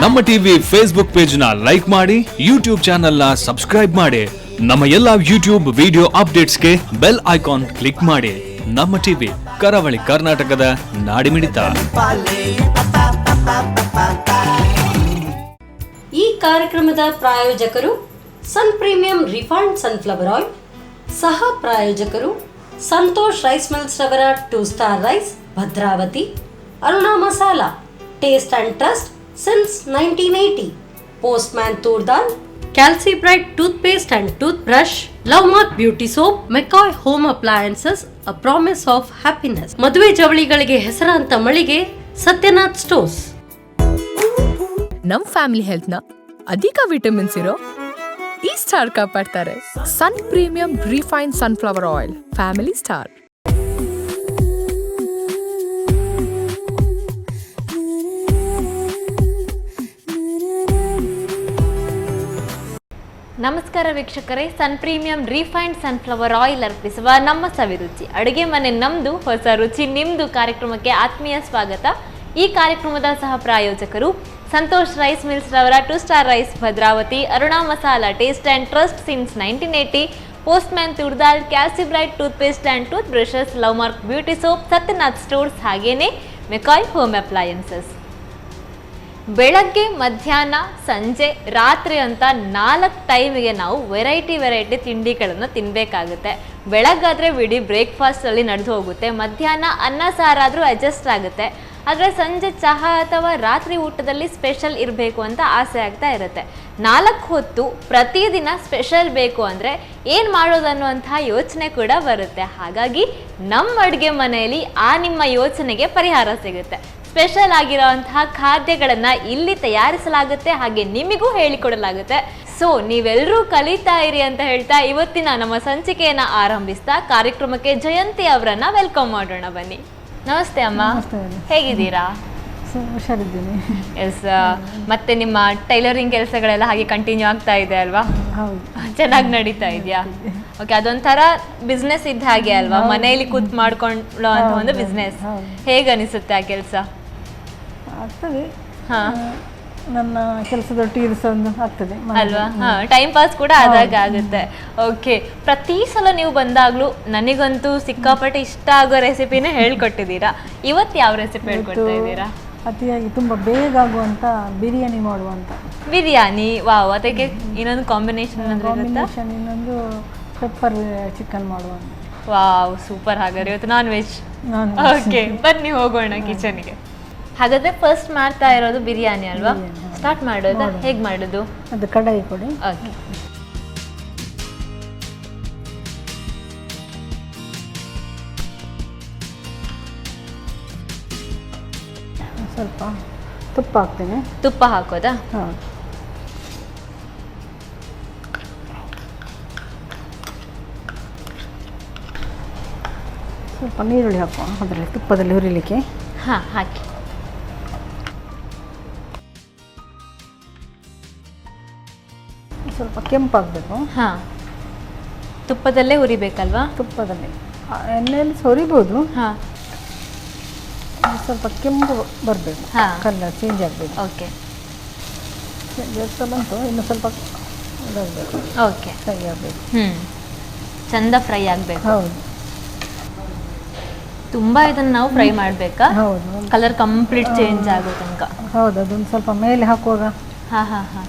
ನಮ್ಮ TV Facebook page ನ like ಮಾಡಿ, ಯೂಟ್ಯೂಬ್ ಚಾನೆಲ್ ನ ಸಬ್ಸ್ಕ್ರೈಬ್ ಮಾಡಿ. ನಮ್ಮ ಎಲ್ಲಾ ಯೂಟ್ಯೂಬ್ ವಿಡಿಯೋ ಅಪ್ಡೇಟ್ಸ್ಗೆ ಬೆಲ್ ಐಕಾನ್ ಕ್ಲಿಕ್ ಮಾಡಿ. ನಮ್ಮ ಟಿವಿ ಕರಾವಳಿ ಕರ್ನಾಟಕದ ನಾಡಿಮಿಡಿತ. ಈ ಕಾರ್ಯಕ್ರಮದ ಪ್ರಾಯೋಜಕರು Sun Premium refined sunflower oil, ಸಹ ಪ್ರಾಯೋಜಕರು ಸಂತೋಷ್ ರೈಸ್ ಮಿಲ್ಸ್ ರವರ 2 star rice Bhadravati, Aruna masala taste and trust since 1980, Postman toor dal, Calcibright toothpaste and toothbrush, Love Mark beauty soap, McCoy home appliances, a promise of happiness, ಮದುವೆ ಜವಳಿಗಳಿಗೆ ಹೆಸರಾಂತ ಮಳಿಗೆ Satyanath stores. ನಮ್ family health ನ ಅಧಿಕ ವಿಟಮಿನ್ಸ್ ಇರೋ ಈ ಸ್ಟಾರ್ ಕಾಪಾಡ್ತಾರೆ. Sun Premium refine sunflower oil, family star. ನಮಸ್ಕಾರ ವೀಕ್ಷಕರೇ, Sun Premium refined sunflower oil ಅರ್ಪಿಸುವ ನಮ್ಮ ಸವಿರುಚಿ ಅಡುಗೆ ಮನೆ ನಮ್ದು, ಹೊಸ ರುಚಿ ನಿಮ್ದು ಕಾರ್ಯಕ್ರಮಕ್ಕೆ ಆತ್ಮೀಯ ಸ್ವಾಗತ. ಈ ಕಾರ್ಯಕ್ರಮದ ಸಹ ಪ್ರಾಯೋಜಕರು ಸಂತೋಷ್ ರೈಸ್ ಮಿಲ್ಸ್ ರವರ 2 star rice Bhadravati, Aruna masala taste and trust since 1980, Postman toor dal, Calcibright toothpaste and toothbrushes, Love Mark beauty soap, Satyanath stores, ಹಾಗೇನೆ ಮೆಕಾಯ್ ಹೋಮ್ ಅಪ್ಲಯನ್ಸಸ್. ಬೆಳಗ್ಗೆ, ಮಧ್ಯಾಹ್ನ, ಸಂಜೆ, ರಾತ್ರಿ ಅಂತ 4 ಟೈಮಿಗೆ ನಾವು ವೆರೈಟಿ ತಿಂಡಿಗಳನ್ನು ತಿನ್ನಬೇಕಾಗುತ್ತೆ. ಬೆಳಗ್ಗಾದರೆ ಬಿಡಿ ಬ್ರೇಕ್ಫಾಸ್ಟಲ್ಲಿ ನಡೆದು ಹೋಗುತ್ತೆ, ಮಧ್ಯಾಹ್ನ ಅನ್ನ ಸಾರಾದರೂ ಅಡ್ಜಸ್ಟ್ ಆಗುತ್ತೆ. ಆದರೆ ಸಂಜೆ ಚಹಾ ಅಥವಾ ರಾತ್ರಿ ಊಟದಲ್ಲಿ ಸ್ಪೆಷಲ್ ಇರಬೇಕು ಅಂತ ಆಸೆ ಆಗ್ತಾ ಇರುತ್ತೆ. 4 ಹೊತ್ತು ಪ್ರತಿದಿನ ಸ್ಪೆಷಲ್ ಬೇಕು ಅಂದರೆ ಏನು ಮಾಡೋದು ಅನ್ನುವಂತಹ ಯೋಚನೆ ಕೂಡ ಬರುತ್ತೆ. ಹಾಗಾಗಿ ನಮ್ಮ ಅಡುಗೆ ಮನೆಯಲ್ಲಿ ಆ ನಿಮ್ಮ ಯೋಚನೆಗೆ ಪರಿಹಾರ ಸಿಗುತ್ತೆ. ಸ್ಪೆಷಲ್ ಆಗಿರೋಂತಹ ಖಾದ್ಯಗಳನ್ನು ಇಲ್ಲಿ ತಯಾರಿಸಲಾಗುತ್ತೆ, ಹಾಗೆ ನಿಮಗೂ ಹೇಳಿಕೊಡಲಾಗುತ್ತೆ. ಸೊ ನೀವೆಲ್ಲರೂ ಕಲಿತಾ ಇರಿ ಅಂತ ಹೇಳ್ತಾ ಇವತ್ತಿನ ನಮ್ಮ ಸಂಚಿಕೆಯನ್ನು ಆರಂಭಿಸ್ತಾ ಕಾರ್ಯಕ್ರಮಕ್ಕೆ ಜಯಂತಿ ಅವರನ್ನ ವೆಲ್ಕಮ್ ಮಾಡೋಣ. ಬನ್ನಿ. ನಮಸ್ತೆ ಅಮ್ಮ, ಹೇಗಿದ್ದೀರಾ? ಹುಷಾರಿದ್ದೀನಿ. ಎಸ್, ಮತ್ತೆ ನಿಮ್ಮ ಟೈಲರಿಂಗ್ ಕೆಲಸಗಳೆಲ್ಲ ಹಾಗೆ ಕಂಟಿನ್ಯೂ ಆಗ್ತಾ ಇದೆ ಅಲ್ವಾ? ಹೌದು, ಚೆನ್ನಾಗಿ ನಡೀತಾ ಇದೆಯಾ? ಓಕೆ, ಅದೊಂಥರ ಬಿಸ್ನೆಸ್ ಇದ್ದ ಹಾಗೆ ಅಲ್ವಾ, ಮನೆಯಲ್ಲಿ ಕೂತ್ ಮಾಡ್ಕೊಳ್ಳೋ ಅಂತ ಒಂದು ಬಿಸ್ನೆಸ್. ಹೇಗೆ ಅನಿಸುತ್ತೆ ಆ ಕೆಲಸ? ಆಗ್ತದೆ, ನನ್ನ ಕೆಲಸದೊಟ್ಟಿಗೆ ಆಗ್ತದೆ ಅಲ್ವಾ? ಟೈಮ್ ಪಾಸ್ ಕೂಡ ಆದಾಗ ಆಗುತ್ತೆ. ಓಕೆ, ಪ್ರತಿ ಸಲ ನೀವು ಬಂದಾಗ್ಲೂ ನನಗಂತೂ ಸಿಕ್ಕಾಪಟ್ಟೆ ಇಷ್ಟ ಆಗೋ ರೆಸಿಪಿನೇ ಹೇಳ್ಕೊಟ್ಟಿದ್ದೀರಾ. ಇವತ್ತು ಯಾವ ರೆಸಿಪಿ ಹೇಳ್ಕೊಡ್ತಾ ಇದ್ದೀರಾ? ಅತಿಯಾಗಿ ತುಂಬಾ ಬೇಗ ಆಗುವಂತ ಬಿರಿಯಾನಿ ಮಾಡುವಂತ. ಬಿರಿಯಾನಿ, ವಾವ್. ಅದಕ್ಕೆ ಇನ್ನೊಂದು ಕಾಂಬಿನೇಷನ್ ಇನ್ನೊಂದು ಪೆಪ್ಪರ್ ಚಿಕನ್ ಮಾಡುವಂತ. Wow, super. ಹಾಗಾದ್ರೆ ಇವತ್ತು ನಾನ್ ವೆಜ್. ಓಕೆ, ಬನ್ನಿ ಹೋಗೋಣ ಕಿಚನ್ಗೆ. ಹಾಗಾದ್ರೆ ಫಸ್ಟ್ ಮಾಡ್ತಾ ಇರೋದು ಬಿರಿಯಾನಿ ಅಲ್ವಾ? ಸ್ಟಾರ್ಟ್ ಮಾಡೋದಾ? ಹೇಗೆ ಮಾಡೋದು? ಅದು ಕಡಾಯಿ ಕೊಡಿ. ಓಕೆ, ಸ್ವಲ್ಪ ತುಪ್ಪ ಹಾಕ್ತೇನೆ. ತುಪ್ಪ ಹಾಕೋದಾ? ಹೌದು. ಸ್ವಲ್ಪ ನೀರುಳ್ಳಿ ಹಾಕುವ ಅದರಲ್ಲಿ ತುಪ್ಪದಲ್ಲಿ ಹುರಿಲಿಕ್ಕೆ. ಹಾಕಿ. ಸ್ವಲ್ಪ ಕೆಂಪಾಗಬೇಕು. ತುಪ್ಪದಲ್ಲೇ ಹುರಿಬೇಕಲ್ವಾ? ತುಪ್ಪದಲ್ಲಿ, ಎಣ್ಣೆಯಲ್ಲಿ ಹುರಿಬೋದು. ಸ್ವಲ್ಪ ಕೆಂಪು ಬರಬೇಕು, ಕಲರ್ ಚೇಂಜ್ ಆಗಬೇಕು. ಓಕೆ, ಜಾಸ್ತಿ ಬಂತು, ಇನ್ನು ಸ್ವಲ್ಪ ಇದಾಗಬೇಕು. ಓಕೆ, ಫ್ರೈ ಆಗಬೇಕು. ಚಂದ ಫ್ರೈ ಆಗಬೇಕು. ಹೌದು, ತುಂಬಾ ಇದನ್ನ ನಾವು ಫ್ರೈ ಮಾಡಬೇಕಾ? ಹೌದು, ಕಲರ್ ಕಂಪ್ಲೀಟ್ ಚೇಂಜ್ ಆಗೋ ತನಕ. ಹೌದು, ಅದೊಂದು ಸ್ವಲ್ಪ ಮೇಲೆ ಹಾಕುವಾಗ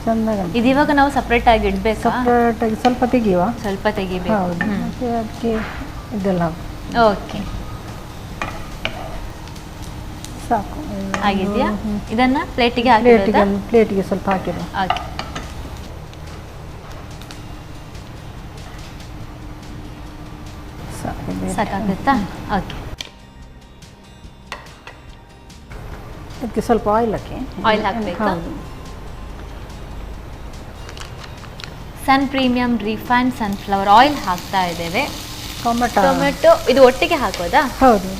ಚಂದಾಗ. ಇದು ಇವಾಗ ನಾವು ಸಪ್ರೇಟ್ ಆಗಿ ಇಡಬೇಕಾ? ಸಪ್ರೇಟ್ ಆಗಿ ಸ್ವಲ್ಪ ತೆಗೆಯುವ. ಸ್ವಲ್ಪ ತೆಗಿಬೇಕು. ಹೌದು, ಮತ್ತೆ ಅದಕ್ಕೆ ಇದೆಲ್ಲ. ಓಕೆ, ಸಾಕು. ಆಗಿದೆಯಾ? ಇದನ್ನ ಪ್ಲೇಟಿಗೆ ಹಾಕಿರೋದಾ? ಪ್ಲೇಟಿಗೆ ಸ್ವಲ್ಪ ಹಾಕಿರೋ. ಓಕೆ, ಸಾಕಾಗುತ್ತಾ? ಓಕೆ, ಅದಕ್ಕೆ ಸ್ವಲ್ಪ ಆಯಿಲ್ ಹಾಕಬೇಕಾ? ಸನ್ ಪ್ರೀಮಿಯಂ ರಿಫೈನ್ಡ್ ಸನ್ಫ್ಲವರ್ ಆಯಿಲ್ ಹಾಕ್ತಾ ಇದ್ದೇವೆ. ಟೊಮೆಟೊ ಇದು ಒಟ್ಟಿಗೆ ಹಾಕೋದಾ? ಹೌದು.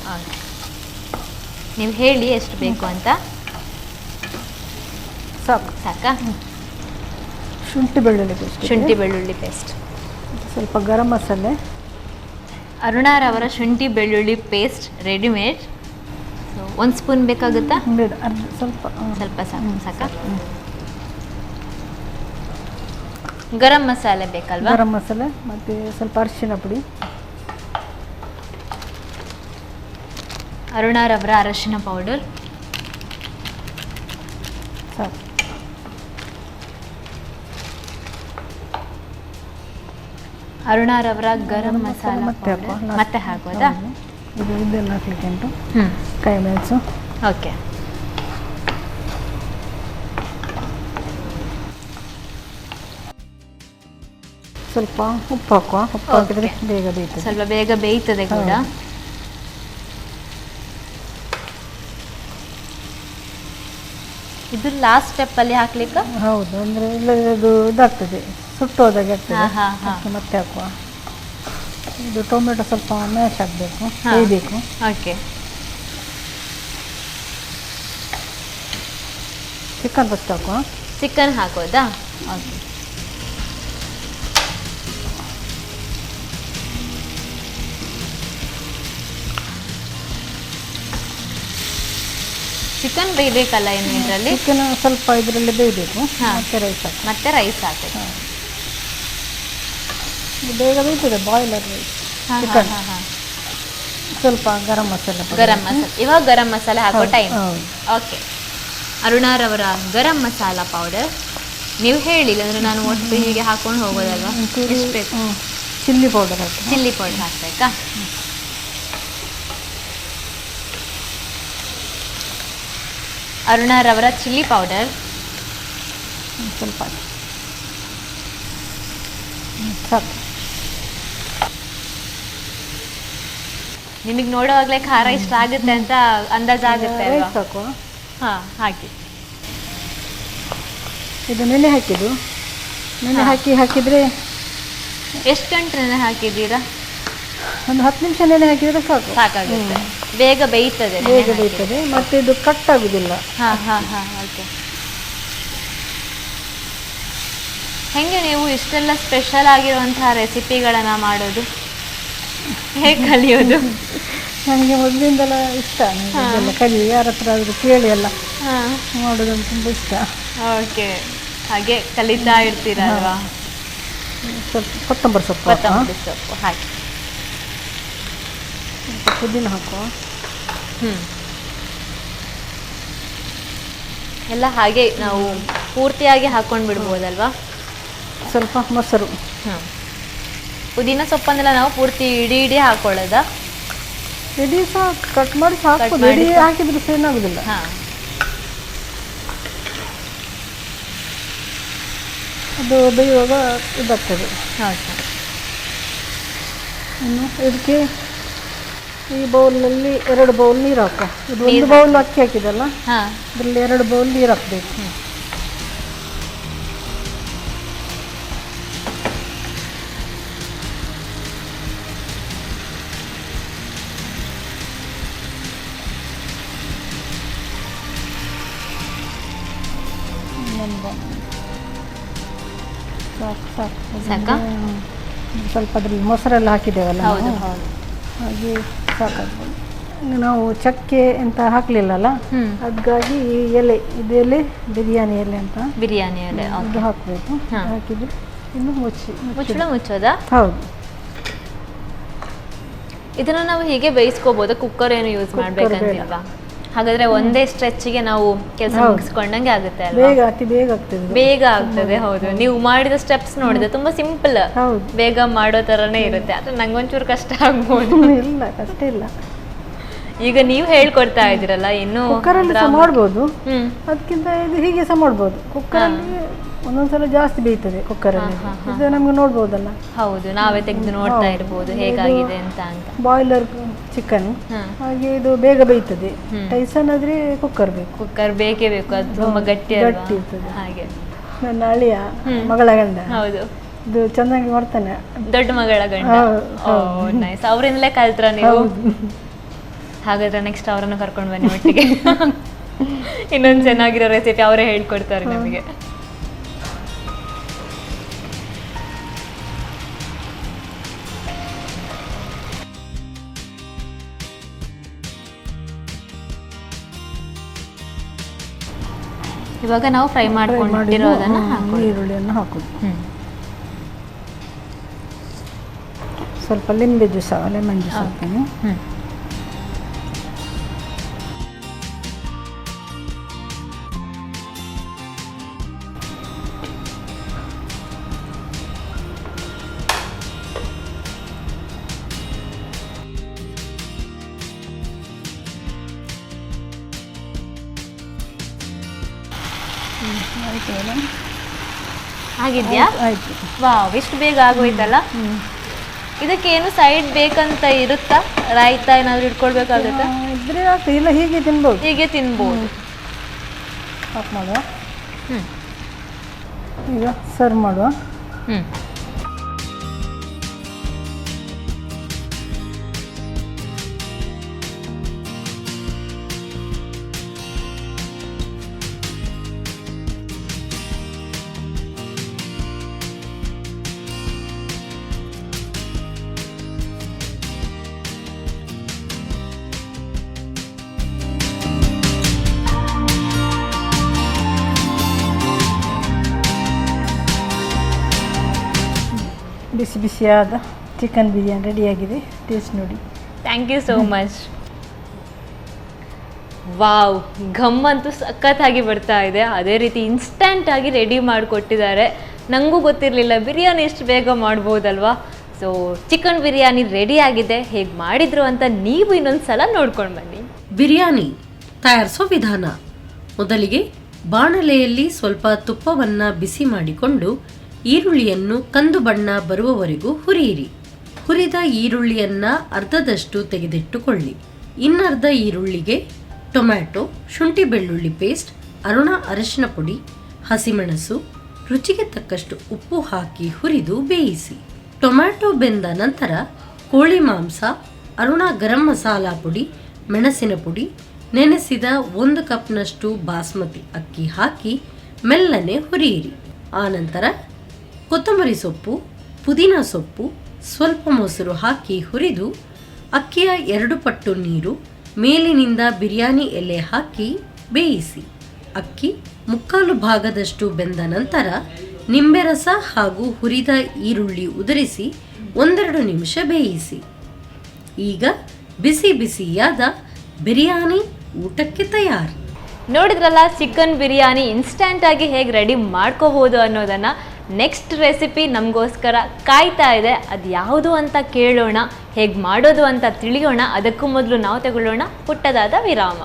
ನೀವು ಹೇಳಿ ಎಷ್ಟು ಬೇಕು ಅಂತ. ಸಾಕಾ? ಶುಂಠಿ ಬೆಳ್ಳುಳ್ಳಿ ಪೇಸ್ಟ್. ಸ್ವಲ್ಪ ಗರಂ ಮಸಾಲೆ. ಅರುಣಾರವರ ಶುಂಠಿ ಬೆಳ್ಳುಳ್ಳಿ ಪೇಸ್ಟ್ ರೆಡಿಮೇಡ್. 1 ಸ್ಪೂನ್ ಬೇಕಾಗುತ್ತಾ? ಬೇಡ, ಅರ್ಧ ಸ್ವಲ್ಪ ಸ್ವಲ್ಪ ಸಾಕಾ? ಗರಂ ಮಸಾಲೆ ಬೇಕಲ್ವಾ? ಗರಂ ಮಸಾಲೆ ಮತ್ತು ಸ್ವಲ್ಪ ಅರಿಶಿನ ಪುಡಿ. ಅರುಣಾರವರ ಅರಿಶಿನ ಪೌಡರ್ ಸಾಕು. ಅರುಣಾರವರ ಗರಂ ಮಸಾಲ ಮತ್ತೆ ಹಾಕುವ, ಮತ್ತೆ ಹಾಕೋದಾ? ಇದೆಲ್ಲ ಹಾಕ್ಲಿಕ್ಕೆ ಉಂಟು. ಕೈ ಮೆಣಸು. ಓಕೆ. ಸ್ವಲ್ಪ ಉಪ್ಪು ಹಾಕುವ. ಉಪ್ಪು ಹಾಕಿದ್ರೆ ಬೇಗ ಬೇಯ್ತದೆ. ಸ್ವಲ್ಪ ಬೇಗ ಬೇಯ್ತದೆ ಕೂಡ. ಇದು ಲಾಸ್ಟ್ ಸ್ಟೆಪ್ ಅಲ್ಲಿ ಹಾಕ್ಲಿಕ್ಕೆ? ಹೌದು, ಅಂದ್ರೆ ಇಲ್ಲ ಅದು ಇದಾಗ್ತದೆ, ಸುಟ್ಟು ಹೋದಾಗೆ ಆಗ್ತದೆ. ಅದಕ್ಕೆ ಮತ್ತೆ ಹಾಕುವ. ಇದು ಟೊಮೆಟೊ ಸ್ವಲ್ಪ ಮ್ಯಾಶ್ ಆಗಬೇಕು, ಬೇಯಬೇಕು. ಓಕೆ. ಚಿಕನ್ ಫಸ್ಟ್ ಹಾಕುವ. ಚಿಕನ್ ಹಾಕೋದಾ? ಓಕೆ. ಚಿಕನ್ ಬೇಯಬೇಕಲ್ಲ ಏನು ಇದರಲ್ಲಿ? ಚಿಕನ್ ಸ್ವಲ್ಪ ಇದರಲ್ಲಿ ಬೇಯಬೇಕು, ಮತ್ತೆ ರೈಸ್ ಹಾಕಿ. ಮತ್ತೆ ರೈಸ್ ಹಾಕಿ. ಬೇಗ ಬೇಯ್ತದೆ ಬಾಯ್ಲರ್ ರೈಸ್. ಚಿಕನ್ ಸ್ವಲ್ಪ ಗರಂ ಮಸಾಲೆ. ಇವಾಗ ಗರಂ ಮಸಾಲೆ ಹಾಕೋ time. Okay. ಅರುಣಾರವರ garam masala powder ನೀವು ಹೇಳಿಲ್ಲ ಅಂದ್ರೆ ನಾನು ಒಟ್ಟು ಹೀಗೆ ಹಾಕೊಂಡು ಹೋಗೋದಲ್ವಾ? ಎಷ್ಟು ಬೇಕು? ಚಿಲ್ಲಿ ಪೌಡರ್ ಹಾಕಿ. ಚಿಲ್ಲಿ ಪೌಡರ್ ಹಾಕ್ಬೇಕಾ? ಅರುಣಾರವರ ಚಿಲ್ಲಿ ಪೌಡರ್ ಸ್ವಲ್ಪ ಸಾಕು. ನಿಮಗೆ ನೋಡುವಾಗಲೇ ಖಾರ ಇಷ್ಟ ಆಗುತ್ತೆ ಅಂತ ಅಂದಾಜಾಗುತ್ತೆ ಅಲ್ವಾ? ಸಾಕು. ಹಾಂ, ಹಾಕಿ. ಇದು ನೆನೆ ಹಾಕಿದ್ದು. ನೆನೆ ಹಾಕಿದರೆ ಎಷ್ಟು ಗಂಟೆ ನೆನೆ ಹಾಕಿದ್ದೀರಾ? ಒಂದು 10 ನಿಮಿಷ ನೆನೆ ಹಾಕಿದರೆ ಸಾಕು. ಸಾಕಾಗುತ್ತೆ. ಬೇಗ ಬೇಯ್ತದೆ. ಬೇಗ ಬೇಯ್ತದೆ, ಮತ್ತೆ ಇದು ಕಟ್ ಆಗುದಿಲ್ಲ. ಓಕೆ. ಹೆಂಗೆ ನೀವು ಇಷ್ಟೆಲ್ಲ ಸ್ಪೆಷಲ್ ಆಗಿರುವಂತಹ ರೆಸಿಪಿಗಳನ್ನು ಮಾಡೋದು? ಹೇಗೆ ಕಲಿಯೋದು? ನನಗೆ ಮೊದಲಿಂದೆಲ್ಲ ಇಷ್ಟ. ಇದೆಲ್ಲ ಕಲಿ, ಯಾರ ಹತ್ರ ಆದರೂ ಕೇಳಿ ಎಲ್ಲ ಮಾಡೋದಂತ ತುಂಬ ಇಷ್ಟ. ಓಕೆ. ಹಾಗೆ ಕಲಿತಾ ಇರ್ತೀರಲ್ವಾ? ಸ್ವಲ್ಪ ಕೊತ್ತಂಬರಿ ಸೊಪ್ಪು ಹಾಕಿ. ಪುದೀನ ಹಾಕುವ. ಎಲ್ಲ ಹಾಗೆ ನಾವು ಪೂರ್ತಿಯಾಗಿ ಹಾಕೊಂಡು ಬಿಡ್ಬೋದಲ್ವಾ? ಸ್ವಲ್ಪ ಮೊಸರು. ಪುದೀನ ಸೊಪ್ಪನ್ನೆಲ್ಲ ನಾವು ಪೂರ್ತಿ ಇಡೀ ಹಾಕೊಳ್ಳೋದಾ? ಇಡೀ ಸಹ ಕಟ್ ಮಾಡಿ ಹಾಕ್ಬೋದು. ಇಡೀ ಹಾಕಿದ್ರು ಸಹ ಏನಾಗುದಿಲ್ಲ. ಅದು ಬೇಯುವಾಗ ಇದಾಗ್ತದೆ. ಇನ್ನು ಇದಕ್ಕೆ ಈ ಬೌಲ್ನಲ್ಲಿ 2 ಬೌಲ್ ನೀರು ಹಾಕುವ. ಇದು 1 ಬೌಲ್ ಅಕ್ಕಿ ಹಾಕಿದಲ್ಲ, ಅದರಲ್ಲಿ 2 ಬೌಲ್ ನೀರು ಹಾಕಬೇಕು. ಸಾಕಾ? ಸ್ವಲ್ಪ ಅದ್ರಲ್ಲಿ ಮೊಸರೆಲ್ಲ ಹಾಕಿದ್ದೇವಲ್ಲ, ಹಾಗೆ ಸಾಕಾಗ್ಬೋದು. ಇನ್ನು ನಾವು ಚಕ್ಕೆ ಅಂತ ಹಾಕಲಿಲ್ಲಲ್ಲ, ಹಾಗಾಗಿ ಈ ಎಲೆ, ಇದು ಎಲೆ ಬಿರಿಯಾನಿ ಎಲೆ ಅಂತ, ಬಿರಿಯಾನಿ ಎಲೆ ಅದು ಹಾಕಬೇಕು. ಹಾಕಿದ್ರೆ ಇನ್ನು ಮುಚ್ಚೋದಾ? ಹೌದು. ಇದನ್ನು ನಾವು ಹೀಗೆ ಬೇಯಿಸ್ಕೋಬಹುದು, ಕುಕ್ಕರ್ ಏನು ಯೂಸ್ ಮಾಡ್ಬೇಕಂತಿಲ್ವಾ? ಹಾಗಾದ್ರೆ ಒಂದೇ ಸ್ಟ್ರೆಚ್ಗೆ ನಾವು ಕೆಲಸ ಮುಗಿಸ್ಕೊಂಡಂಗೆ ಆಗುತ್ತೆ ಅಲ್ವಾ? ಬೇಗ ಆಗ್ತದೆ. ಹೌದು, ನೀವು ಮಾಡಿದ ಸ್ಟೆಪ್ಸ್ ನೋಡಿದ್ರೆ ತುಂಬಾ ಸಿಂಪಲ್, ಬೇಗ ಮಾಡೋ ತರನೇ ಇರುತ್ತೆ. ಆದ್ರೆ ನಂಗೊಂಚೂರು ಕಷ್ಟ ಆಗ್ಬೋದು. ಇಲ್ಲ, ಕಷ್ಟ ಇಲ್ಲ. ಈಗ ನೀವು ಹೇಳ್ಕೊಡ್ತಾ ಇದ್ದೀರಲ್ಲ, ಇನ್ನು ಕುಕ್ಕರಲ್ಲಿ ಸಹ ಮಾಡ್ಬೋದು, ಅದಕ್ಕಿಂತ ಇದು ಹೀಗೆ ಸಹ ಮಾಡ್ಬೋದು. ಕುಕ್ಕರಲ್ಲಿ ಒಂದೊಂದ್ಸಲ ಜಾಸ್ತಿ ಬೇಯ್ತದೆ ಕುಕ್ಕರಲ್ಲಿ, ಇದು ನಮ್ಗೆ ನೋಡ್ಬೋದಲ್ಲ. ಹೌದು, ನಾವೇ ತೆಗೆದು ನೋಡ್ತಾ ಇರ್ಬೋದು ಹೇಗಾಗಿದೆ ಅಂತ. ಬಾಯ್ಲರ್ ಚಿಕನ್ ಹಾಗೆ ಇದು ಬೇಗ ಬೇಯ್ತದೆ. ಟೈಸನ್ ಆದ್ರೆ ಕುಕ್ಕರ್ ಬೇಕು. ಕುಕ್ಕರ್ ಬೇಕೇ ಬೇಕು, ಅದು ತುಂಬಾ ಗಟ್ಟಿ ಇರ್ತದೆ. ಹಾಗೆ ನನ್ನ ಅಳಿಯ ಮಗಳ ಗಂಡ, ಹೌದು, ಇದು ಚೆನ್ನಾಗಿ ಮಾಡ್ತಾನೆ. ದೊಡ್ಡ ಮಗಳ ಗಂಡ. ನೈಸ್. ಅವರಿಂದಲೇ ಕಲ್ತ್ರ ನೀವು? ಹಾಗಾದ್ರೆ ನೆಕ್ಸ್ಟ್ ಅವರನ್ನು ಕರ್ಕೊಂಡು ಬನ್ನಿ ಒಟ್ಟಿಗೆ. ಇನ್ನೊಂದು ಚೆನ್ನಾಗಿರೋ ರೆಸಿಪಿ ಅವರೇ ಹೇಳ್ಕೊಡ್ತಾರೆ ನಮಗೆ. ಇವಾಗ ನಾವು ಫ್ರೈ ಮಾಡ್ಕೊಂಡಿರೋದನ್ನ ಈರುಳ್ಳಿಯನ್ನು ಹಾಕೋದು. ಸ್ವಲ್ಪ ಲಿಂಬೆ ಜ್ಯೂಸ್ ಲೆಮನ್ ಜ್ಯೂಸ್ ಹಾಕ್ತೀನಿ. ಆಗಿದ್ಯಾ? ಆಯಿತು. ವಾವ್, ಎಷ್ಟು ಬೇಗ ಆಗೋಯ್ತಲ್ಲ. ಇದಕ್ಕೇನು ಸೈಡ್ ಬೇಕಂತ ಇರುತ್ತಾ? ರಾಯ್ತಾ ಏನಾದರೂ ಇಟ್ಕೊಳ್ಬೇಕಾಗುತ್ತೆ? ಇದ್ರೆ ಆಗ್ತದೆ, ಇಲ್ಲ ಹೀಗೆ ತಿನ್ಬೋದು. ಹೀಗೆ ತಿನ್ಬೋದು. ಆಫ್ ಮಾಡುವ. ಈಗ ಸರ್ವ್ ಮಾಡುವ. ಬಿಸಿ ಬಿಸಿಯಾದ ಚಿಕನ್ ಬಿರಿಯಾನಿ ರೆಡಿಯಾಗಿದೆ. ಟೇಸ್ಟ್ ನೋಡಿ. Thank you so much. Wow, ಘಮ್ ಅಂತೂ ಸಖತ್ತಾಗಿ ಬರ್ತಾ ಇದೆ. ಅದೇ ರೀತಿ ಇನ್ಸ್ಟಂಟ್ ಆಗಿ ರೆಡಿ ಮಾಡಿಕೊಟ್ಟಿದ್ದಾರೆ. ನನಗೂ ಗೊತ್ತಿರಲಿಲ್ಲ ಬಿರಿಯಾನಿ ಎಷ್ಟು ಬೇಗ ಮಾಡ್ಬೋದಲ್ವಾ. ಸೊ ಚಿಕನ್ ಬಿರಿಯಾನಿ ರೆಡಿ ಆಗಿದೆ. ಹೇಗೆ ಮಾಡಿದ್ರು ಅಂತ ನೀವು ಇನ್ನೊಂದು ಸಲ ನೋಡ್ಕೊಂಡು ಬನ್ನಿ. ಬಿರಿಯಾನಿ ತಯಾರಿಸೋ ವಿಧಾನ: ಮೊದಲಿಗೆ ಬಾಣಲೆಯಲ್ಲಿ ಸ್ವಲ್ಪ ತುಪ್ಪವನ್ನು ಬಿಸಿ ಮಾಡಿಕೊಂಡು ಈರುಳ್ಳಿಯನ್ನು ಕಂದು ಬಣ್ಣ ಬರುವವರೆಗೂ ಹುರಿಯಿರಿ. ಹುರಿದ ಈರುಳ್ಳಿಯನ್ನು ಅರ್ಧದಷ್ಟು ತೆಗೆದಿಟ್ಟುಕೊಳ್ಳಿ. ಇನ್ನರ್ಧ ಈರುಳ್ಳಿಗೆ ಟೊಮ್ಯಾಟೊ, ಶುಂಠಿ ಬೆಳ್ಳುಳ್ಳಿ ಪೇಸ್ಟ್, ಅರಿಶಿನ ಪುಡಿ, ಹಸಿಮೆಣಸು, ರುಚಿಗೆ ತಕ್ಕಷ್ಟು ಉಪ್ಪು ಹಾಕಿ ಹುರಿದು ಬೇಯಿಸಿ. ಟೊಮ್ಯಾಟೊ ಬೆಂದ ನಂತರ ಕೋಳಿ ಮಾಂಸ, ಗರಂ ಮಸಾಲಾ ಪುಡಿ, ಮೆಣಸಿನ ಪುಡಿ, ನೆನೆಸಿದ 1 ಕಪ್ನಷ್ಟು ಬಾಸ್ಮತಿ ಅಕ್ಕಿ ಹಾಕಿ ಮೆಲ್ಲನೆ ಹುರಿಯಿರಿ. ಆನಂತರ ಕೊತ್ತಂಬರಿ ಸೊಪ್ಪು, ಪುದೀನ ಸೊಪ್ಪು, ಸ್ವಲ್ಪ ಮೊಸರು ಹಾಕಿ ಹುರಿದು ಅಕ್ಕಿಯ 2 ಪಟ್ಟು ನೀರು, ಮೇಲಿನಿಂದ ಬಿರಿಯಾನಿ ಎಲೆ ಹಾಕಿ ಬೇಯಿಸಿ. ಅಕ್ಕಿ 3/4 ಭಾಗದಷ್ಟು ಬೆಂದ ನಂತರ ನಿಂಬೆ ರಸ ಹಾಗೂ ಹುರಿದ ಈರುಳ್ಳಿ ಉದುರಿಸಿ 1-2 ನಿಮಿಷ ಬೇಯಿಸಿ. ಈಗ ಬಿಸಿ ಬಿಸಿಯಾದ ಬಿರಿಯಾನಿ ಊಟಕ್ಕೆ ತಯಾರು. ನೋಡಿದ್ರಲ್ಲ, ಚಿಕನ್ ಬಿರಿಯಾನಿ ಇನ್ಸ್ಟಂಟ್ ಆಗಿ ಹೇಗೆ ರೆಡಿ ಮಾಡ್ಕೋಬಹುದು ಅನ್ನೋದನ್ನು. ನೆಕ್ಸ್ಟ್ ರೆಸಿಪಿ ನಮಗೋಸ್ಕರ ಕಾಯ್ತಾ ಇದೆ. ಅದು ಯಾವುದು ಅಂತ ಕೇಳೋಣ, ಹೇಗೆ ಮಾಡೋದು ಅಂತ ತಿಳಿಯೋಣ. ಅದಕ್ಕೂ ಮೊದಲು ನಾವು ತಗೊಳ್ಳೋಣ ಪುಟ್ಟದಾದ ವಿರಾಮ.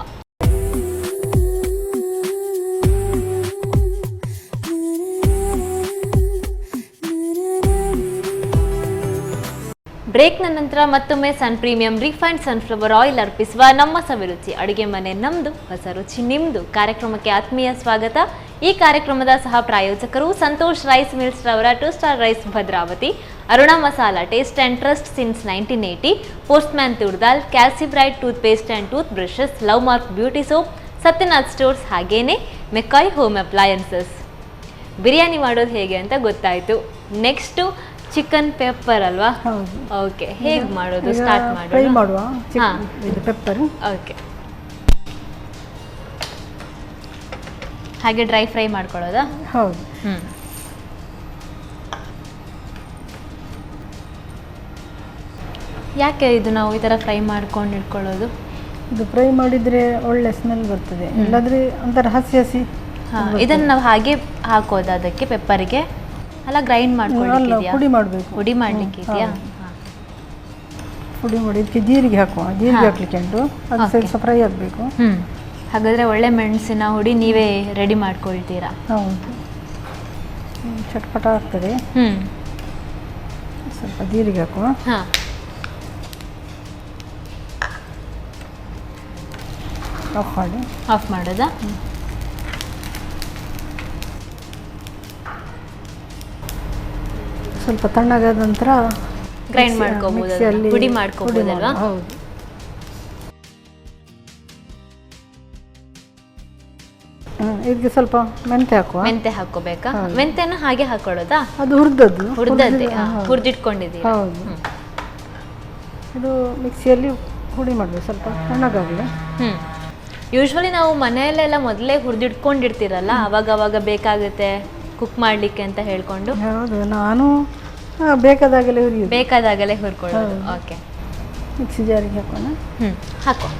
ಬ್ರೇಕ್ನ ನಂತರ ಮತ್ತೊಮ್ಮೆ ಸನ್ ಪ್ರೀಮಿಯಂ ರಿಫೈನ್ಡ್ ಸನ್ಫ್ಲವರ್ ಆಯಿಲ್ ಅರ್ಪಿಸುವ ನಮ್ಮ ಸವಿರುಚಿ ಅಡುಗೆ ಮನೆ ನಮ್ಮದು, ಹೊಸ ರುಚಿ ನಿಮ್ಮದು ಕಾರ್ಯಕ್ರಮಕ್ಕೆ ಆತ್ಮೀಯ ಸ್ವಾಗತ. ಈ ಕಾರ್ಯಕ್ರಮದ ಸಹ ಪ್ರಾಯೋಜಕರು ಸಂತೋಷ್ ರೈಸ್ ಮಿಲ್ಸ್ ರವರ 2 star rice Bhadravati, Aruna masala taste and trust since 1980, Postman toor dal, Calcibright toothpaste and toothbrushes, Love Mark beauty soap, Satyanath stores, ಹಾಗೇನೆ ಮೆಕಾಯ್ ಹೋಮ್ ಅಪ್ಲಯನ್ಸಸ್. ಬಿರಿಯಾನಿ ಮಾಡೋದು ಹೇಗೆ ಅಂತ ಗೊತ್ತಾಯಿತು. ನೆಕ್ಸ್ಟು ಚಿಕನ್ ಪೆಪ್ಪರ್ ಅಲ್ವಾ? ಓಕೆ, ಹೇಗೆ ಮಾಡೋದು? ಸ್ಟಾರ್ಟ್ ಮಾಡುವ. ಪೆಪ್ಪರ್ ಓಕೆ, ಹಾಗೆ ಡ್ರೈ ಫ್ರೈ ಮಾಡ್ಕೊಳ್ಳೋದಾ? ಹೌದು. ಯಾಕೆ ಇದು ನಾವು ಈ ಥರ ಫ್ರೈ ಮಾಡ್ಕೊಂಡು ಇಟ್ಕೊಳ್ಳೋದು? ಇದು ಫ್ರೈ ಮಾಡಿದರೆ ಒಳ್ಳೆ ಸ್ಮೆಲ್ ಬರ್ತದೆ, ಇಲ್ಲಾಂದರೆ ಒಂಥರ ಹಸಿ ಹಸಿ. ಇದನ್ನು ನಾವು ಹಾಗೆ ಹಾಕೋದು ಅದಕ್ಕೆ ಪೆಪ್ಪರಿಗೆ? ಅಲ್ಲ, ಗ್ರೈಂಡ್ ಮಾಡ್ಕೊಳ್ಳಿಕ್ಕಿದೆಯಾ? ಪುಡಿ ಮಾಡಬೇಕು. ಪುಡಿ ಮಾಡಲಿಕ್ಕೆ ಇದೆಯಾ? ಪುಡಿ ಮಾಡಿ ಇದಕ್ಕೆ ಜೀರಿಗೆ ಹಾಕುವ. ಜೀರಿಗೆ ಹಾಕ್ಲಿಕ್ಕೆ ಉಂಟು, ಅದು ಸ್ವಲ್ಪ ಫ್ರೈ ಆಗಬೇಕು. ಹಾಗಾದರೆ ಒಳ್ಳೆ ಮೆಣಸಿನ ಹುಡಿ ನೀವೇ ರೆಡಿ ಮಾಡ್ಕೊಳ್ತೀರಾ? ಹೌದು, ಚಟ್ಪಟ ಆಗ್ತದೆ. ಸ್ವಲ್ಪ ಜೀರಿಗೆ ಹಾಕುವ. ಆಫ್ ಮಾಡಿ. ಆಫ್ ಮಾಡೋದಾ? ಸ್ವಲ್ಪ ತಣ್ಣಗಾದ ನಂತರ ಗ್ರೈಂಡ್ ಮಾಡ್ಕೋಬಹುದು, ಪುಡಿ ಮಾಡ್ಕೋಬಹುದಲ್ವಾ? ಹೌದು. ಇದಕ್ಕೆ ಸ್ವಲ್ಪ ಮೆಂತೆ ಹಾಕುವ. ಮೆಂತೆ ಹಾಕೋಬೇಕಾ? ಮೆಂತೆನ ಹಾಗೆ ಹಾಕೊಳ್ಳೋದಾ? ಅದು ಹುರಿದದ್ದು. ಹುರಿದಿಟ್ಕೊಂಡಿದ್ದೀವಿ. ಹೌದು. ಇದು ಮಿಕ್ಸಿಯಲ್ಲಿ ಹುಡಿ ಮಾಡಬೇಕು, ಸ್ವಲ್ಪ ತಣ್ಣಗಾಗಲಿ. ಯೂಶ್ವಲಿ ನಾವು ಮನೆಯಲ್ಲೆಲ್ಲ ಮೊದಲೇ ಹುರಿದಿಟ್ಕೊಂಡಿರ್ತೀರಲ್ಲ, ಅವಾಗ ಬೇಕಾಗುತ್ತೆ ಕುಕ್ ಮಾಡಲಿಕ್ಕೆ ಅಂತ ಹೇಳ್ಕೊಂಡು. ಹೌದು, ನಾನು ಬೇಕಾದಾಗಲೇ ಹುರಿಯೋದು. ಬೇಕಾದಾಗಲೇ ಹುರ್ಕೊಳ್ಳೋದು. ಓಕೆ, ಮಿಕ್ಸಿ ಜಾರಿಗೆ ಹಾಕೋಣ. ಹಾಕೋ.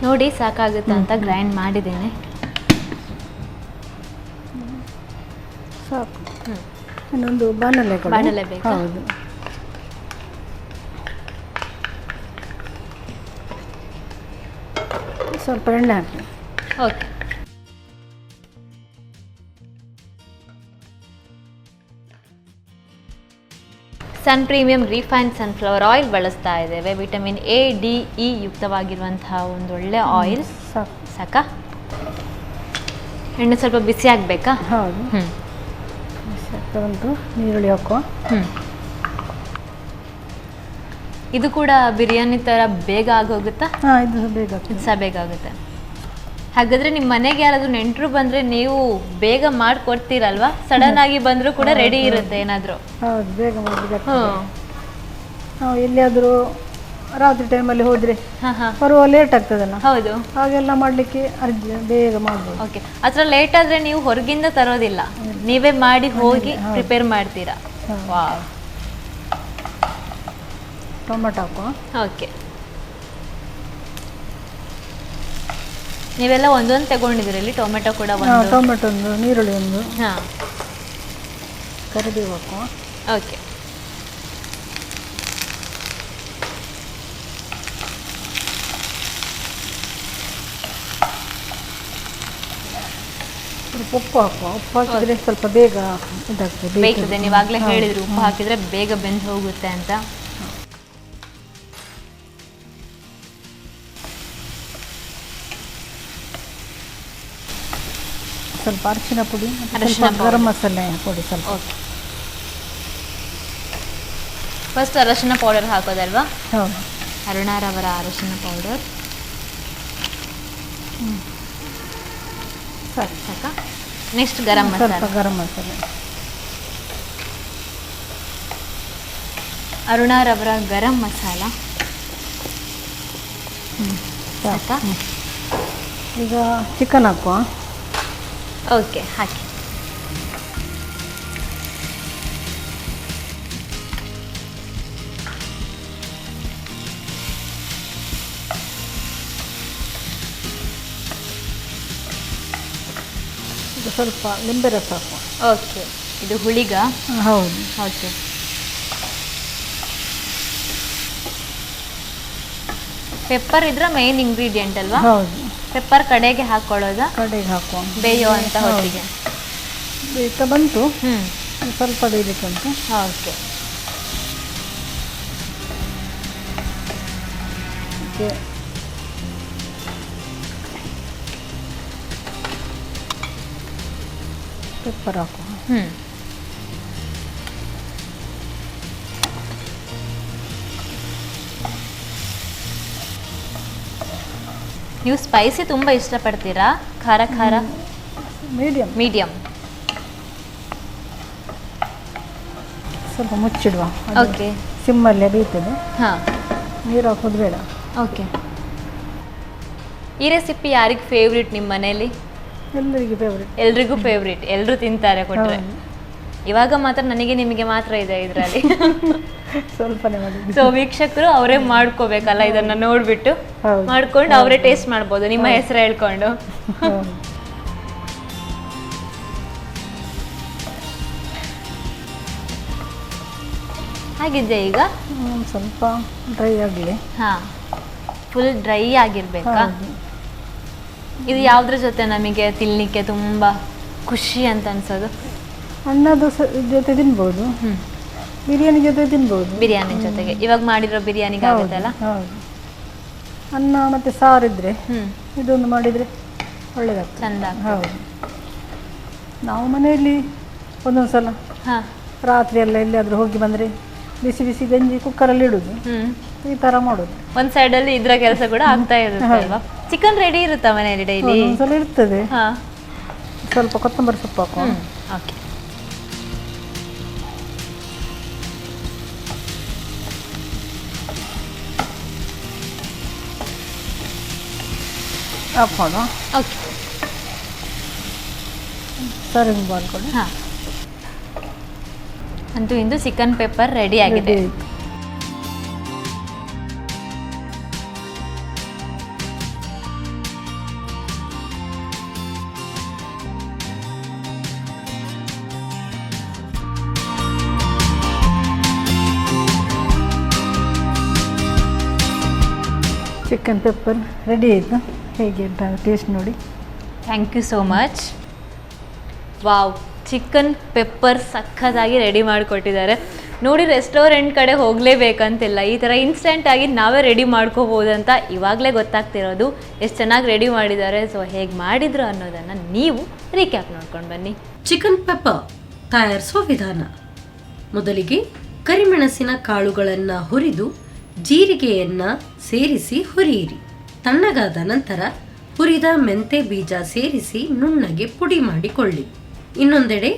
ನೋಡಿ ಸಾಕಾಗುತ್ತೆ ಅಂತ ಗ್ರೈಂಡ್ ಮಾಡಿದ್ದೇನೆ. ಸಾಕು. ಇನ್ನೊಂದು ಬಾಣಲೆ ಬೇಕಾ? ಹೌದು. ಸ್ವಲ್ಪ ಎಣ್ಣೆ ಹಾಕಿ. ಓಕೆ. ಸನ್ ಪ್ರೀಮಿಯಂ ರಿಫೈನ್ಡ್ ಸನ್ಫ್ಲವರ್ ಆಯಿಲ್ ಬಳಸ್ತಾ ಇದ್ದೇವೆ. ವಿಟಮಿನ್ A, D, E ಯುಕ್ತವಾಗಿರುವಂತಹ ಒಂದು ಒಳ್ಳೆ ಆಯಿಲ್. ಸಾಕಾ? ಎಣ್ಣೆ ಸ್ವಲ್ಪ ಬಿಸಿ ಆಗಬೇಕಾ? ಹೌದು. ಬಿಸಿ ಆಗ್ತಾ ಉಂಟು. ನೀರುಳ್ಳಿ ಹಾಕುವ. ಇದು ಕೂಡ ಬಿರಿಯಾನಿ ಥರ ಬೇಗ ಆಗೋಗುತ್ತಾ? ಇದು ಬೇಗ ಆಗುತ್ತೆ. ಹಾಗಾದ್ರೆ ನಿಮ್ಮ ಮನೆಗೆ ಯಾರಾದರೂ ನೆಂಟರು ಬಂದರೆ ನೀವು ಬೇಗ ಮಾಡಿಕೊಡ್ತೀರಲ್ವಾ? ಸಡನ್ ಆಗಿ ಬಂದರೂ ಕೂಡ ರೆಡಿ ಇರುತ್ತೆ ಏನಾದರೂ? ಹೌದು, ಬೇಗ ಮಾಡಬೇಕು. ನಾವು ಎಲ್ಲಿಯಾದರೂ ರಾತ್ರಿ ಟೈಮಲ್ಲಿ ಹೋದರೆ ಬರುವ ಲೇಟ್ ಆಗ್ತದಲ್ಲ. ಹೌದು, ಹಾಗೆಲ್ಲ ಮಾಡಲಿಕ್ಕೆ ಬೇಗ ಮಾಡ್ಬೋದು. ಓಕೆ. ಆ ಥರ ಲೇಟ್ ಆದರೆ ನೀವು ಹೊರಗಿಂದ ತರೋದಿಲ್ಲ, ನೀವೇ ಮಾಡಿ ಹೋಗಿ ಪ್ರಿಪೇರ್ ಮಾಡ್ತೀರಾ? ವಾವ್. ಟೊಮೆಟೊ ಹಾಕುವ. ಓಕೆ. ನೀವೆಲ್ಲ ಒಂದೊಂದು ತಗೊಂಡಿದ್ದೀರಿ ಇಲ್ಲಿ? ಟೊಮೆಟೊ ಕೂಡ ಒಂದು, ಟೊಮೆಟೊ ಒಂದು, ನೀರುಳ್ಳಿ ಒಂದು, ಹಾಂ, ಕರಿಬೇವು ಹಾಕುವ. ಓಕೆ. ಉಪ್ಪು ಹಾಕುವ. ಉಪ್ಪು ಹಾಕಿದರೆ ಸ್ವಲ್ಪ ಬೇಗ ಇದಾಗ್ತದೆ, ಬೇಯ್ತದೆ. ನೀವಾಗಲೇ ಹೇಳಿದ್ರಿ ಉಪ್ಪು ಹಾಕಿದರೆ ಬೇಗ ಬೆಂದು ಹೋಗುತ್ತೆ ಅಂತ. ಸ್ವಲ್ಪ ಅರಿಶಿನ ಪುಡಿ, ಗರಂ ಮಸಾಲೆ ಪುಡಿ ಸ್ವಲ್ಪ. ಓಕೆ. ಫಸ್ಟ್ ಅರಿಶಿನ ಪೌಡರ್ ಹಾಕೋದಲ್ವಾ? ಹೌದು. ಅರುಣಾರವರ ಅರಿಶಿನ ಪೌಡರ್ ಸಾಕಾ? ನೆಕ್ಸ್ಟ್ ಗರಂ ಮಸಾಲೆ. ಸ್ವಲ್ಪ ಗರಂ ಮಸಾಲೆ. ಅರುಣಾರವರ ಗರಂ ಮಸಾಲ ಸಾಕಾ? ಈಗ ಚಿಕನ್ ಹಾಕುವ. ಓಕೆ, ಹಾಕಿ. ಇದು ಸ್ವಲ್ಪ ಲಿಂಬೆ ರಸ ಹಾಕುವ. ಓಕೆ. ಇದು ಹುಳಿಗ? ಹೌದು. ಓಕೆ. ಪೆಪ್ಪರ್ ಇದ್ರ ಮೇನ್ ಇಂಗ್ರೀಡಿಯೆಂಟ್ ಅಲ್ವಾ? ಹೌದು. ಪೆಪ್ಪರ್ ಕಡೆಗೆ ಹಾಕೊಳ್ಳೋದಾ? ಕಡೆಗೆ ಹಾಕುವ. ಬೇಯೋ ಅಂತ ಹೊತ್ತಿಗೆ ಬೇಯ್ತಾ ಬಂತು. ಸ್ವಲ್ಪ ಬೇಯಲಿಕ್ಕೆ ಉಂಟು. ಓಕೆ. ಪೆಪ್ಪರ್ ಹಾಕುವ. ನೀವು ಸ್ಪೈಸಿ ತುಂಬ ಇಷ್ಟಪಡ್ತೀರಾ? ಖಾರ ಖಾರ? ಮೀಡಿಯಂ. ಸ್ವಲ್ಪ ಮುಚ್ಚಿಡುವ. ಓಕೆ. ಸಿಮ್ಮಲ್ಲೇ ಬೇಯ್ತದೆ. ಹಾಂ, ನೀರು ಹಾಕೋದು ಬೇಡ. ಓಕೆ. ಈ ರೆಸಿಪಿ ಯಾರಿಗೆ ಫೇವ್ರೇಟ್ ನಿಮ್ಮ ಮನೇಲಿ? ಎಲ್ಲರಿಗೂ ಫೇವ್ರೇಟ್. ಎಲ್ರಿಗೂ ಫೇವ್ರೇಟ್, ಎಲ್ಲರೂ ತಿಂತಾರೆ ಕೊಟ್ಟರೆ. ಇವಾಗ ಮಾತ್ರ ನನಗೆ ನಿಮಗೆ ಮಾತ್ರ ಇದೆ ಇದರಲ್ಲಿ. ಸ್ವಲ್ಪನೇ ಮಾಡಿ. ಸೊ ವೀಕ್ಷಕರು ಅವರೇ ಮಾಡ್ಕೋಬೇಕಲ್ಲ, ಇದನ್ನ ನೋಡ್ಬಿಟ್ಟು ಮಾಡ್ಕೊಂಡು ಅವರೇ ಟೇಸ್ಟ್ ಮಾಡ್ಬೋದು ನಿಮ್ಮ ಹೆಸರು ಹೇಳ್ಕೊಂಡು. ಹಾಗಿದ್ದೆ ಈಗ ಸ್ವಲ್ಪ ಡ್ರೈ ಆಗಲಿ. ಹಾಂ, ಫುಲ್ ಡ್ರೈ ಆಗಿರ್ಬೇಕಾ? ಇದು ಯಾವುದ್ರ ಜೊತೆ ನಮಗೆ ತಿನ್ಲಿಕ್ಕೆ ತುಂಬ ಖುಷಿ ಅಂತ ಅನ್ಸೋದು? ಅನ್ನದ ಜೊತೆ ತಿನ್ಬೋದು, ಬಿರಿಯಾನಿ ಜೊತೆ ತಿನ್ಬೋದು. ಬಿರಿಯಾನಿ ಜೊತೆಗೆ ಇವಾಗ ಮಾಡಿರೋ ಬಿರಿಯಾನಿಗೆ ಆಗುತ್ತಲ್ಲ? ಹೌದು. ಅನ್ನ ಮತ್ತು ಸಾರಿದ್ರೆ ಇದೊಂದು ಮಾಡಿದರೆ ಒಳ್ಳೆಯದಾಗ್ತದೆ. ಚಂದ. ಹೌದು. ನಾವು ಮನೆಯಲ್ಲಿ ಒಂದೊಂದು ಸಲ ಹಾಂ ರಾತ್ರಿ ಎಲ್ಲ ಎಲ್ಲಿಯಾದರೂ ಹೋಗಿ ಬಂದರೆ ಬಿಸಿ ಬಿಸಿ ಗಂಜಿ ಕುಕ್ಕರಲ್ಲಿ ಇಡೋದು, ಈ ಥರ ಮಾಡೋದು. ಒಂದು ಸೈಡಲ್ಲಿ ಇದ್ರ ಕೆಲಸ ಕೂಡ ಆಗ್ತಾ ಇರುತ್ತೆ ಅಲ್ವಾ? ಚಿಕನ್ ರೆಡಿ ಇರುತ್ತಾ ಮನೆಯಲ್ಲಿ ಡೈಲಿ? ಒಂದೊಂದ್ಸಲ ಇರ್ತದೆ. ಹಾಂ, ಸ್ವಲ್ಪ ಕೊತ್ತಂಬರಿ ಸೊಪ್ಪು ಹಾಕುವ. ಓಕೆ. ಹಾಕೋಣ. ಓಕೆ, ಸರ್ವಿಂಗ್ ಬಾಲ್ ಕೊಡಿ. ಹಾಂ, ಅಂತೂ ಇಂದು ಚಿಕನ್ ಪೆಪ್ಪರ್ ರೆಡಿ ಆಗಿದೆ. ಚಿಕನ್ ಪೆಪ್ಪರ್ ರೆಡಿ ಆಯಿತು. ಹೇಗೆ ಅಂತ ಟೇಸ್ಟ್ ನೋಡಿ. Thank you so much. Wow, chicken pepper ಸಖತ್ತಾಗಿ ರೆಡಿ ಮಾಡಿಕೊಟ್ಟಿದ್ದಾರೆ. ನೋಡಿ, ರೆಸ್ಟೋರೆಂಟ್ ಕಡೆ ಹೋಗಲೇಬೇಕಂತಿಲ್ಲ, ಈ ಥರ ಇನ್ಸ್ಟೆಂಟಾಗಿ ನಾವೇ ರೆಡಿ ಮಾಡ್ಕೋಬೋದಂತ ಇವಾಗಲೇ ಗೊತ್ತಾಗ್ತಿರೋದು. ಎಷ್ಟು ಚೆನ್ನಾಗಿ ರೆಡಿ ಮಾಡಿದ್ದಾರೆ. ಸೊ ಹೇಗೆ ಮಾಡಿದ್ರು ಅನ್ನೋದನ್ನು ನೀವು ರೀಕ್ಯಾಪ್ ನೋಡ್ಕೊಂಡು ಬನ್ನಿ. ಚಿಕನ್ ಪೆಪ್ಪರ್ ತಯಾರಿಸುವ ವಿಧಾನ: ಮೊದಲಿಗೆ ಕರಿಮೆಣಸಿನ ಕಾಳುಗಳನ್ನು ಹುರಿದು ಜೀರಿಗೆಯನ್ನು ಸೇರಿಸಿ ಹುರಿಯಿರಿ. ತಣ್ಣಗಾದ ನಂತರ ಹುರಿದ ಮೆಂತೆ ಬೀಜ ಸೇರಿಸಿ ನುಣ್ಣಗೆ ಪುಡಿ ಮಾಡಿಕೊಳ್ಳಿ. ಇನ್ನೊಂದೆಡೆ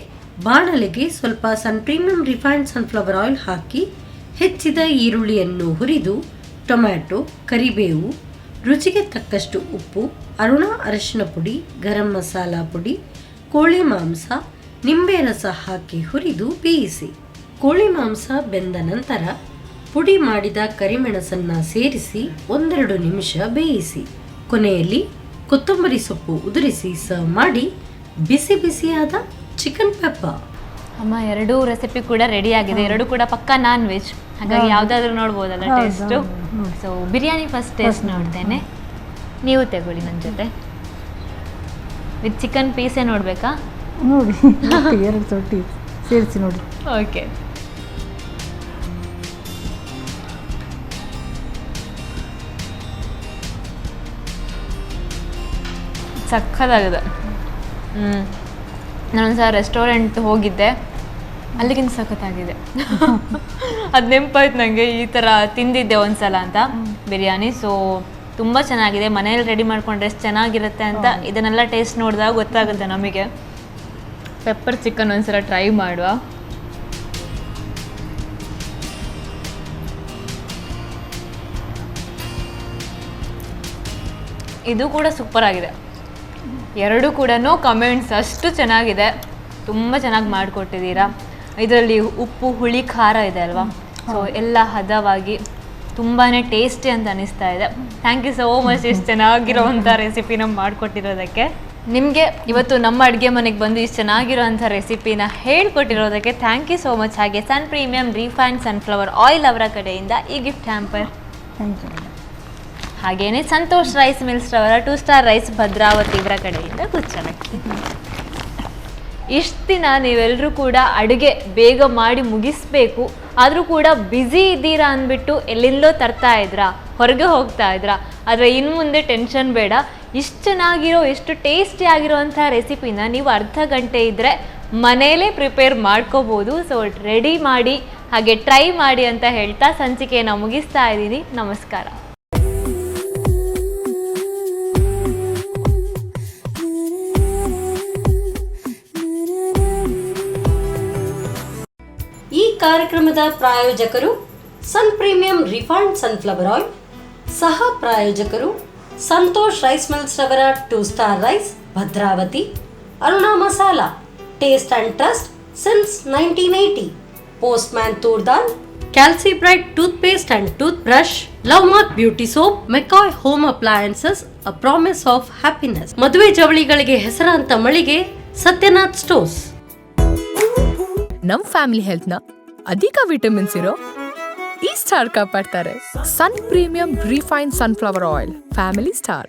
ಬಾಣಲೆಗೆ ಸ್ವಲ್ಪ ಪ್ರೀಮಿಯಂ ರಿಫೈನ್ಡ್ ಸನ್ಫ್ಲವರ್ ಆಯಿಲ್ ಹಾಕಿ ಹೆಚ್ಚಿದ ಈರುಳ್ಳಿಯನ್ನು ಹುರಿದು ಟೊಮ್ಯಾಟೊ, ಕರಿಬೇವು, ರುಚಿಗೆ ತಕ್ಕಷ್ಟು ಉಪ್ಪು, ಅರಿಶಿನ ಪುಡಿ, ಗರಂ ಮಸಾಲ ಪುಡಿ, ಕೋಳಿ ಮಾಂಸ, ನಿಂಬೆ ರಸ ಹಾಕಿ ಹುರಿದು ಬೇಯಿಸಿ. ಕೋಳಿ ಮಾಂಸ ಬೆಂದ ನಂತರ ಪುಡಿ ಮಾಡಿದ ಕರಿಮೆಣಸನ್ನ ಸೇರಿಸಿ 1-2 ನಿಮಿಷ ಬೇಯಿಸಿ. ಕೊನೆಯಲ್ಲಿ ಕೊತ್ತಂಬರಿ ಸೊಪ್ಪು ಉದುರಿಸಿ ಸರ್ವ್ ಮಾಡಿ. ಬಿಸಿ ಬಿಸಿಯಾದ ಚಿಕನ್ ಪೆಪ್ಪರ್. ಅಮ್ಮ, ಎರಡೂ ರೆಸಿಪಿ ಕೂಡ ರೆಡಿ ಆಗಿದೆ. ಎರಡೂ ಕೂಡ ಪಕ್ಕಾ ನಾನ್ ವೆಜ್, ಹಾಗಾಗಿ ಯಾವುದಾದ್ರೂ ನೋಡ್ಬೋದಲ್ಲ taste. So biryani first taste ನೋಡ್ತೇನೆ. ನೀವು ತಗೊಳ್ಳಿ ನನ್ನ ಜೊತೆ. ವಿತ್ ಚಿಕನ್ ಪೀಸೇ ನೋಡಬೇಕಾ? ನೋಡಿ, 2 ತೊಟ್ಟಿ ಸೇರಿಸಿ ನೋಡಿ. ಓಕೆ. ಸಖತ್ತಾಗಿದೆ. ನಾನೊಂದ್ಸಲ ರೆಸ್ಟೋರೆಂಟ್ ಹೋಗಿದ್ದೆ, ಅಲ್ಲಿಗಿಂತ ಸಖತ್ತಾಗಿದೆ. ಅದು ನೆನಪಾಯ್ತು ನನಗೆ, ಈ ಥರ ತಿಂದಿದ್ದೆ ಒಂದ್ಸಲ ಅಂತ ಬಿರಿಯಾನಿ. ಸೊ ತುಂಬ ಚೆನ್ನಾಗಿದೆ. ಮನೇಲಿ ರೆಡಿ ಮಾಡ್ಕೊಂಡ್ರೆ ಎಷ್ಟು ಚೆನ್ನಾಗಿರುತ್ತೆ ಅಂತ ಇದನ್ನೆಲ್ಲ ಟೇಸ್ಟ್ ನೋಡಿದಾಗ ಗೊತ್ತಾಗುತ್ತೆ ನಮಗೆ. ಪೆಪ್ಪರ್ ಚಿಕನ್ ಒಂದ್ಸಲ ಟ್ರೈ ಮಾಡುವ. ಇದು ಕೂಡ ಸೂಪರ್ ಆಗಿದೆ. ಎರಡೂ ಕೂಡ ಕಮೆಂಟ್ಸ್ ಅಷ್ಟು ಚೆನ್ನಾಗಿದೆ. ತುಂಬ ಚೆನ್ನಾಗಿ ಮಾಡಿಕೊಟ್ಟಿದ್ದೀರಾ. ಇದರಲ್ಲಿ ಉಪ್ಪು, ಹುಳಿ, ಖಾರ ಇದೆ ಅಲ್ವಾ? ಸೊ ಎಲ್ಲ ಹದವಾಗಿ ತುಂಬಾ ಟೇಸ್ಟಿ ಅಂತ ಅನಿಸ್ತಾ ಇದೆ. ಥ್ಯಾಂಕ್ ಯು ಸೋ ಮಚ್ ಇಷ್ಟು ಚೆನ್ನಾಗಿರೋವಂಥ ರೆಸಿಪಿನ ಮಾಡಿಕೊಟ್ಟಿರೋದಕ್ಕೆ. ನಿಮಗೆ ಇವತ್ತು ನಮ್ಮ ಅಡುಗೆ ಮನೆಗೆ ಬಂದು ಇಷ್ಟು ಚೆನ್ನಾಗಿರೋವಂಥ ರೆಸಿಪಿನ ಹೇಳ್ಕೊಟ್ಟಿರೋದಕ್ಕೆ ಥ್ಯಾಂಕ್ ಯು ಸೋ ಮಚ್. ಹಾಗೆ ಸನ್ ಪ್ರೀಮಿಯಂ ರಿಫೈನ್ಡ್ ಸನ್ಫ್ಲವರ್ ಆಯಿಲ್ ಅವರ ಕಡೆಯಿಂದ ಈ ಗಿಫ್ಟ್ ಹ್ಯಾಂಪರ್. Thank you. ಹಾಗೇನೆ ಸಂತೋಷ್ ರೈಸ್ ಮಿಲ್ಸ್ ರವರ 2 ಸ್ಟಾರ್ ರೈಸ್ ಭದ್ರಾವತಿ ಇವರ ಕಡೆಯಿಂದ ಕುಚ್ಚಲಕ್ಕಿ. ಇಷ್ಟು ದಿನ ನೀವೆಲ್ಲರೂ ಕೂಡ ಅಡುಗೆ ಬೇಗ ಮಾಡಿ ಮುಗಿಸ್ಬೇಕು, ಆದರೂ ಕೂಡ ಬ್ಯುಸಿ ಇದ್ದೀರಾ ಅಂದ್ಬಿಟ್ಟು ಎಲ್ಲೆಲ್ಲೋ ತರ್ತಾ ಇದ್ರಾ, ಹೊರಗೆ ಹೋಗ್ತಾ ಇದ್ರಾ. ಆದರೆ ಇನ್ನು ಮುಂದೆ ಟೆನ್ಷನ್ ಬೇಡ. ಇಷ್ಟು ಚೆನ್ನಾಗಿರೋ, ಎಷ್ಟು ಟೇಸ್ಟಿ ಆಗಿರೋವಂಥ ರೆಸಿಪಿನ ನೀವು ಅರ್ಧ ಗಂಟೆ ಇದ್ದರೆ ಮನೇಲೇ ಪ್ರಿಪೇರ್ ಮಾಡ್ಕೋಬೋದು. ಸೊ ರೆಡಿ ಮಾಡಿ ಹಾಗೆ ಟ್ರೈ ಮಾಡಿ ಅಂತ ಹೇಳ್ತಾ ಸಂಚಿಕೆಯನ್ನು ಮುಗಿಸ್ತಾ ಇದ್ದೀನಿ. ನಮಸ್ಕಾರ. ಈ ಕಾರ್ಯಕ್ರಮದ ಪ್ರಾಯೋಜಕರು Sun Premium refined sunflower oil, ಸಹ ಪ್ರಾಯೋಜಕರು ಸಂತೋಷ್ ರೈಸ್ ಮಿಲ್ಸ್ ರವರ 2 star rice Bhadravati, Aruna masala, taste and trust since 1980, Postman toor dal, Calcibright toothpaste and toothbrush, Love Mark beauty soap, McCoy home appliances, a promise of happiness, ಮದುವೆ ಜವಳಿಗಳಿಗೆ ಹೆಸರಾಂತ ಮಳಿಗೆ Satyanath stores. ನಮ್ family health ನ ಅಧಿಕ ವಿಟಮಿನ್ಸ್ ಇರೋ ಈ ಸ್ಟಾರ್ ಕಾಪಾಡ್ತಾರೆ. Sun Premium refined sunflower oil, family star.